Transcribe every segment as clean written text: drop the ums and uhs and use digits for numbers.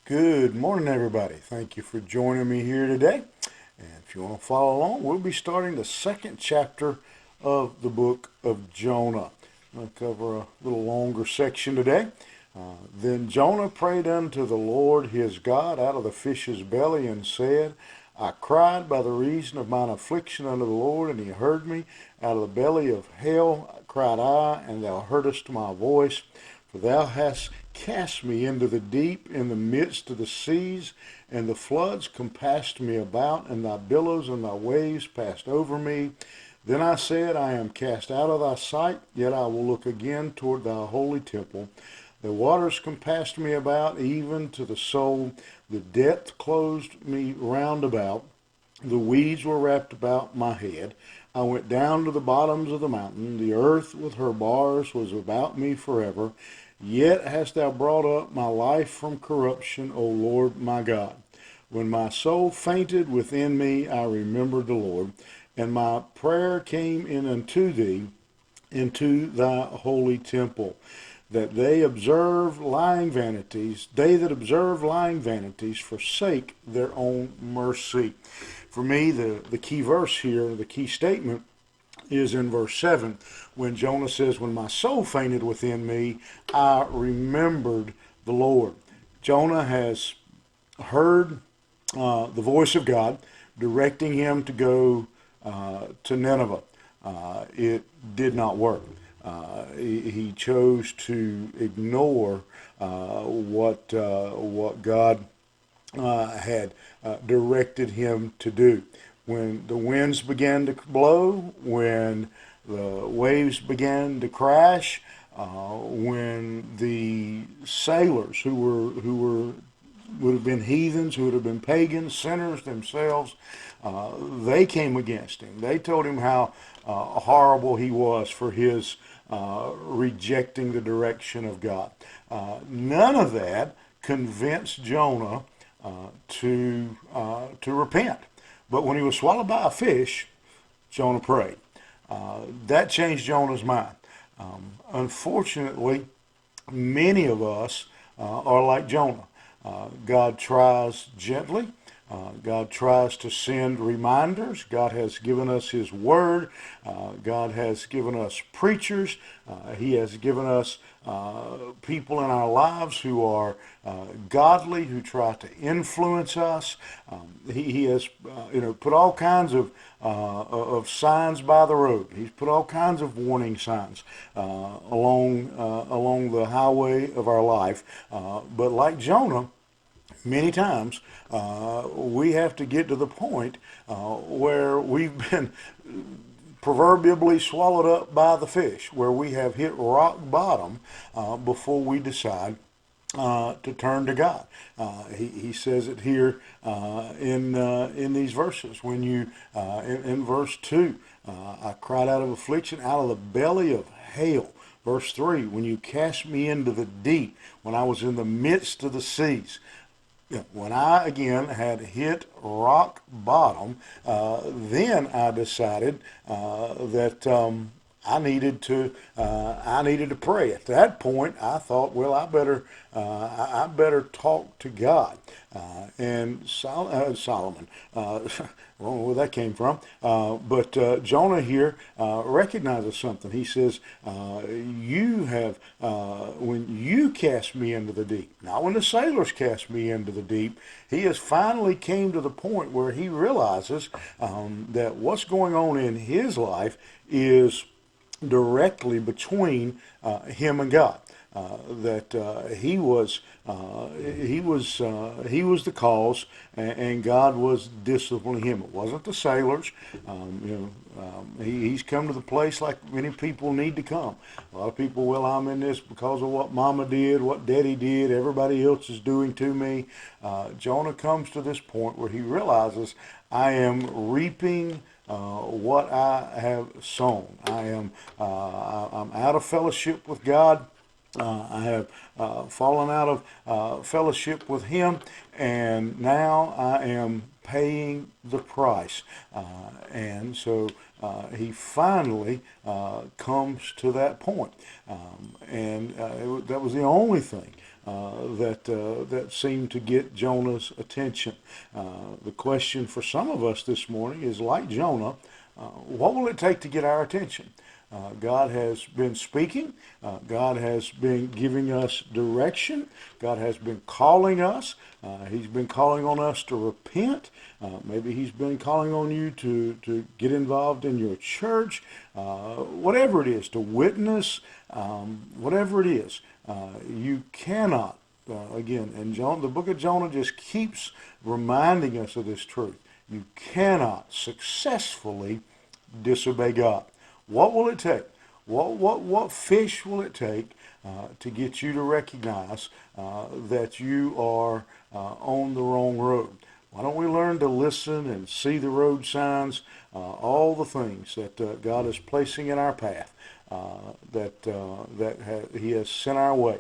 Good morning, everybody. Thank you for joining me here today. And if you want to follow along, we'll be starting the second chapter of the book of Jonah. I'm going to cover a little longer section today. Then Jonah prayed unto the Lord his God out of the fish's belly and said, I cried by the reason of mine affliction unto the Lord, and he heard me. Out of the belly of hell cried I, and thou heardest my voice. For thou hast cast me into the deep, in the midst of the seas, and the floods compassed me about, and thy billows and thy waves passed over me. Then I said, I am cast out of thy sight, yet I will look again toward thy holy temple. The waters compassed me about, even to the soul. The depth closed me round about. The weeds were wrapped about my head. I went down to the bottoms of the mountain. The earth with her bars was about me forever. Yet hast thou brought up my life from corruption, O Lord my God. When my soul fainted within me, I remembered the Lord, and my prayer came in unto thee into thy holy temple. That they observe lying vanities, they that observe lying vanities forsake their own mercy. For me, the key verse here, the key statement is in verse 7 when Jonah says, when my soul fainted within me, I remembered the Lord. Jonah has heard the voice of God directing him to go to Nineveh. It did not work. He chose to ignore what God had directed him to do. When the winds began to blow, when the waves began to crash, when the sailors who would have been heathens, who would have been pagans, sinners themselves, they came against him. They told him how horrible he was for his rejecting the direction of God. None of that convinced Jonah to repent. But when he was swallowed by a fish, Jonah prayed. That changed Jonah's mind. Unfortunately, many of us are like Jonah. God tries gently. God tries to send reminders. God has given us His Word. God has given us preachers. He has given us people in our lives who are godly, who try to influence us. He has, put all kinds of signs by the road. He's put all kinds of warning signs along the highway of our life. But like Jonah, many times we have to get to the point where we've been proverbially swallowed up by the fish, where we have hit rock bottom before we decide to turn to God. He says it here in these verses. When you in verse 2, I cried out of affliction, out of the belly of hell. Verse 3, when you cast me into the deep, when I was in the midst of the seas. When I again had hit rock bottom, then I decided that I needed to pray. At that point, I thought, well, I better talk to God. And Solomon, I don't know where that came from, but Jonah here recognizes something. He says, "You have when you cast me into the deep, not when the sailors cast me into the deep." He has finally came to the point where he realizes that what's going on in his life is directly between him and God. That he was the cause, and God was disciplining him. It wasn't the sailors. He's come to the place like many people need to come. A lot of people, well, I'm in this because of what Mama did, what Daddy did, everybody else is doing to me. Jonah comes to this point where he realizes, I am reaping what I have sown. I'm out of fellowship with God. I have fallen out of fellowship with Him, and now I am paying the price. And so he finally comes to that point. That was the only thing that seemed to get Jonah's attention. The question for some of us this morning is, like Jonah, what will it take to get our attention? God has been speaking. God has been giving us direction. God has been calling us. He's been calling on us to repent. Maybe he's been calling on you to get involved in your church. Whatever it is, to witness, whatever it is, you cannot, again, and the book of Jonah just keeps reminding us of this truth. You cannot successfully disobey God. What will it take? What fish will it take to get you to recognize that you are on the wrong road? Why don't we learn to listen and see the road signs, all the things that God is placing in our path, He has sent our way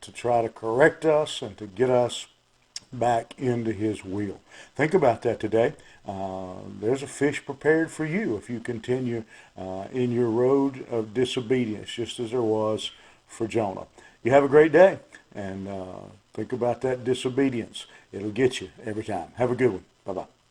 to try to correct us and to get us back into His will. Think about that today. There's a fish prepared for you if you continue in your road of disobedience, just as there was for Jonah. You have a great day, and think about that disobedience. It'll get you every time. Have a good one. Bye-bye.